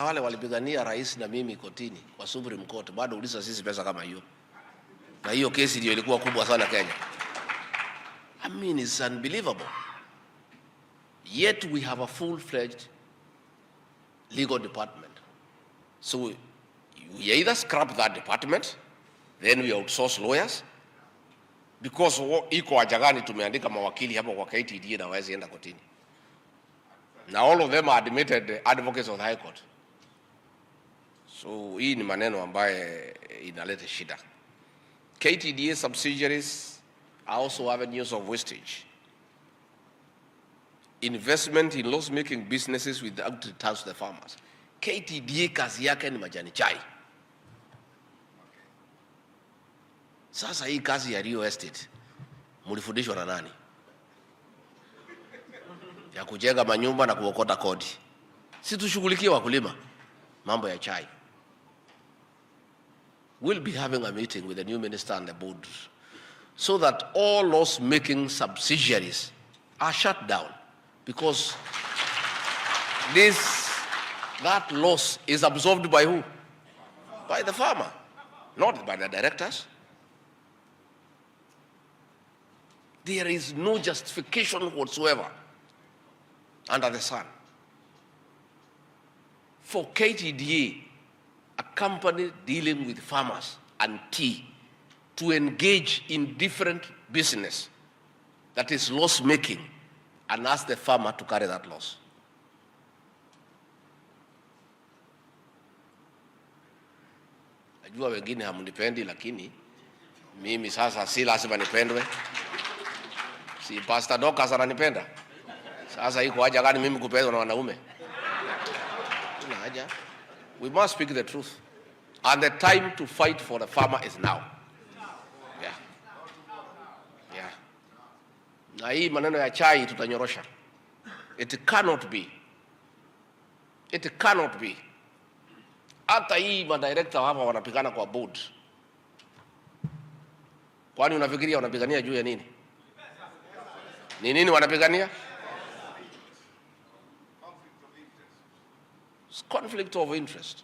wale walipigania rais na mimi kotini kwa Supreme Court, bado uliza sisi pesa kama hiyo. Na hiyo kesi ndio ilikuwa kubwa sana Kenya. I mean, it's unbelievable. Yet we have a full-fledged legal department. So we either scrap that department, then we outsource lawyers, because iko ajagani tumeandika mawakili hapo kwa KTDA na wawezi enda kotini. Now all of them are admitted advocates of the High Court. So hii ni maneno ambaye inaleta shida. KTDA subsidiaries are also avenues of wastage. Investment in loss-making businesses without returns to the farmers. KTDA kazi yake ni majani chai. Sasa hii kazi ya real estate mulifundishwa na nani? Ya kujenga manyumba na kuokota kodi. Si tushughulikie wakulima mambo ya chai. We'll be having a meeting with the new minister and the board so that all loss-making subsidiaries are shut down, because that loss is absorbed by who? By the farmer, not by the directors. There is no justification whatsoever under the sun for KTDA, a company dealing with farmers and tea, to engage in different business that is loss-making and ask the farmer to carry that loss. Najua wengine hamunipendi, lakini mimi sasa si lazima nipendwe. Si Pastor Dokas ananipenda. Sasa iko haja gani mimi kupendwa na wanaume? Kuna haja. We must speak the truth. And the time to fight for the farmer is now. Yeah. Yeah. Na hii maneno ya chai tutanyorosha. It cannot be. It cannot be. Hata hii madirector hapa wanapigana kwa board. Kwani unafikiria wanapigania juu ya nini? Ni nini wanapigania? Conflict of interest.